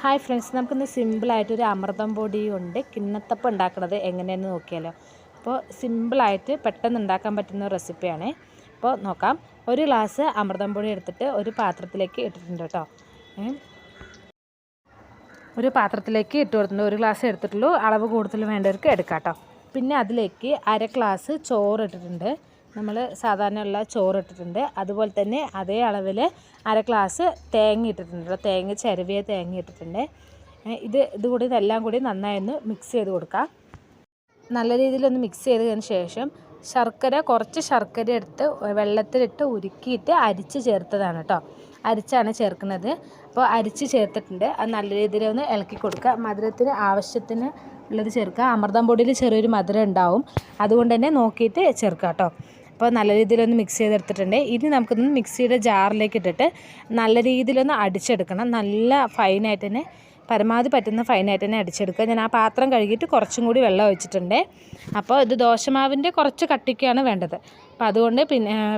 Hi friends, നമുക്കിന്ന് സിമ്പിളായിട്ടൊരു അമൃതം പൊടി കൊണ്ട് കിണ്ണത്തപ്പം ഉണ്ടാക്കുന്നത് എങ്ങനെയെന്ന് നോക്കിയാലോ. അപ്പോൾ സിമ്പിളായിട്ട് പെട്ടെന്ന് ഉണ്ടാക്കാൻ പറ്റുന്ന റെസിപ്പിയാണ്. അപ്പോൾ നോക്കാം. ഒരു ഗ്ലാസ് അമൃതം പൊടി എടുത്തിട്ട് ഒരു പാത്രത്തിലേക്ക് ഇട്ടിട്ടുണ്ട് കേട്ടോ. ഒരു പാത്രത്തിലേക്ക് ഇട്ട് കൊടുത്തിട്ടുണ്ട്. ഒരു ഗ്ലാസ് എടുത്തിട്ടുള്ളൂ. അളവ് കൂടുതൽ വേണ്ടവർക്ക് എടുക്കാം കേട്ടോ. പിന്നെ അതിലേക്ക് അര ഗ്ലാസ് ചോറ് ഇട്ടിട്ടുണ്ട്. നമ്മൾ സാധാരണ ഉള്ള ചോറ് ഇട്ടിട്ടുണ്ട്. അതുപോലെ തന്നെ അതേ അളവിൽ അര ഗ്ലാസ് തേങ്ങ ഇട്ടിട്ടുണ്ട്. തേങ്ങ ചിരവിയ തേങ്ങ ഇട്ടിട്ടുണ്ട്. ഇതുകൂടി ഇതെല്ലാം കൂടി നന്നായി ഒന്ന് മിക്സ് ചെയ്ത് കൊടുക്കാം. നല്ല രീതിയിലൊന്ന് മിക്സ് ചെയ്തതിന് ശേഷം കുറച്ച് ശർക്കര എടുത്ത് വെള്ളത്തിലിട്ട് ഉരുക്കിയിട്ട് അരിച്ച് ചേർത്തതാണ് കേട്ടോ. അരിച്ചാണ് ചേർക്കുന്നത്. അപ്പോൾ അരിച്ച് ചേർത്തിട്ടുണ്ട്. അത് നല്ല രീതിയിലൊന്ന് ഇളക്കി കൊടുക്കുക. മധുരത്തിന് ആവശ്യത്തിന് ഉള്ളത് ചേർക്കുക. അമൃതം പൊടിയിൽ ചെറിയൊരു മധുരം ഉണ്ടാവും, അതുകൊണ്ട് തന്നെ നോക്കിയിട്ട് ചേർക്കുക കേട്ടോ. അപ്പോൾ നല്ല രീതിയിലൊന്ന് മിക്സ് ചെയ്തെടുത്തിട്ടുണ്ട്. ഇനി നമുക്കൊന്ന് മിക്സിയുടെ ജാറിലേക്ക് ഇട്ടിട്ട് നല്ല രീതിയിലൊന്ന് അടിച്ചെടുക്കണം. നല്ല ഫൈനായിട്ട് തന്നെ, പരമാവധി പറ്റുന്ന ഫൈനായിട്ട് തന്നെ അടിച്ചെടുക്കുക. ഞാൻ ആ പാത്രം കഴുകിയിട്ട് കുറച്ചും കൂടി വെള്ളം ഒഴിച്ചിട്ടുണ്ട്. അപ്പോൾ ഇത് ദോശമാവിൻ്റെ കുറച്ച് കട്ടിക്കാണ് വേണ്ടത്. അപ്പോൾ അതുകൊണ്ട്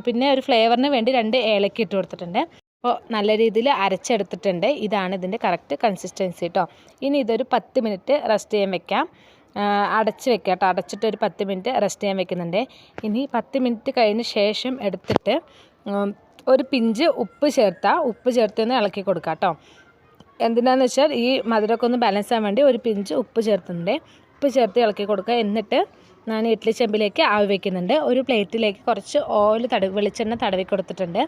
പിന്നെ ഒരു ഫ്ലേവറിന് വേണ്ടി 2 ഏലക്ക ഇട്ട് കൊടുത്തിട്ടുണ്ട്. അപ്പോൾ നല്ല രീതിയിൽ അരച്ചെടുത്തിട്ടുണ്ട്. ഇതാണ് ഇതിൻ്റെ കറക്റ്റ് കൺസിസ്റ്റൻസി കേട്ടോ. ഇനി ഇതൊരു 10 മിനിറ്റ് റെസ്റ്റ് ചെയ്യാൻ വെക്കാം. അടച്ച് വെക്കാം കേട്ടോ. അടച്ചിട്ട് ഒരു 10 മിനിറ്റ് റെസ്റ്റ് ചെയ്യാൻ വെക്കുന്നുണ്ട്. ഇനി 10 മിനിറ്റ് കഴിഞ്ഞ ശേഷം എടുത്തിട്ട് ഒരു പിഞ്ച് ഉപ്പ് ചേർത്തൊന്ന് ഇളക്കി കൊടുക്കാം കേട്ടോ. എന്തിനാണെന്ന് വെച്ചാൽ ഈ മധുരമൊക്കെ ഒന്ന് ബാലൻസ് ആകാൻ വേണ്ടി ഒരു പിഞ്ച് ഉപ്പ് ചേർത്തുന്നുണ്ട്. ഉപ്പ് ചേർത്ത് ഇളക്കി കൊടുക്കുക. എന്നിട്ട് ഞാൻ ഇഡ്ഡലി ചെമ്പിലേക്ക് ആവി വയ്ക്കുന്നുണ്ട്. ഒരു പ്ലേറ്റിലേക്ക് കുറച്ച് വെളിച്ചെണ്ണ തടവി കൊടുത്തിട്ടുണ്ട്.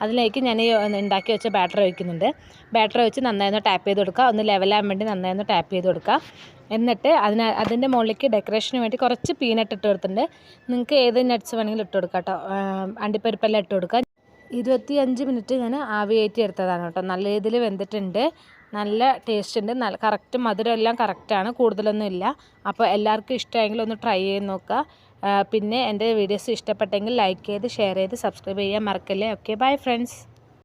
അതിലേക്ക് ഞാൻ ഉണ്ടാക്കി വെച്ച ബാറ്റർ ഒഴിക്കുന്നുണ്ട്. ബാറ്റർ ഒഴിച്ച് നന്നായി ഒന്ന് ടാപ്പ് ചെയ്ത് കൊടുക്കുക. ഒന്ന് ലെവലാകാൻ വേണ്ടി നന്നായി ഒന്ന് ടാപ്പ് ചെയ്ത് കൊടുക്കുക. എന്നിട്ട് അതിൻ്റെ മുകളിലേക്ക് ഡെക്കറേഷന് വേണ്ടി കുറച്ച് പീനട്ട് ഇട്ട് കൊടുത്തിട്ടുണ്ട്. നിങ്ങൾക്ക് ഏത് നട്ട്സ് വേണമെങ്കിലും ഇട്ട് കൊടുക്കാം കേട്ടോ. അണ്ടിപ്പരിപ്പെല്ലാം ഇട്ട് കൊടുക്കുക. 25 മിനിറ്റ് ഞാൻ ആവി കയറ്റി എടുത്തതാണ് കേട്ടോ. നല്ല രീതിയിൽ വെന്തിട്ടുണ്ട്. നല്ല ടേസ്റ്റ് ഉണ്ട്. കറക്റ്റ് മധുരം എല്ലാം കറക്റ്റാണ്, കൂടുതലൊന്നും ഇല്ല. അപ്പോൾ എല്ലാവർക്കും ഇഷ്ടമായെങ്കിൽ ഒന്ന് ട്രൈ ചെയ്ത് നോക്കുക. പിന്നെ എൻ്റെ വീഡിയോസ് ഇഷ്ടപ്പെട്ടെങ്കിൽ ലൈക്ക് ചെയ്ത് ഷെയർ ചെയ്ത് സബ്സ്ക്രൈബ് ചെയ്യാൻ മറക്കല്ലേ. Okay, bye friends.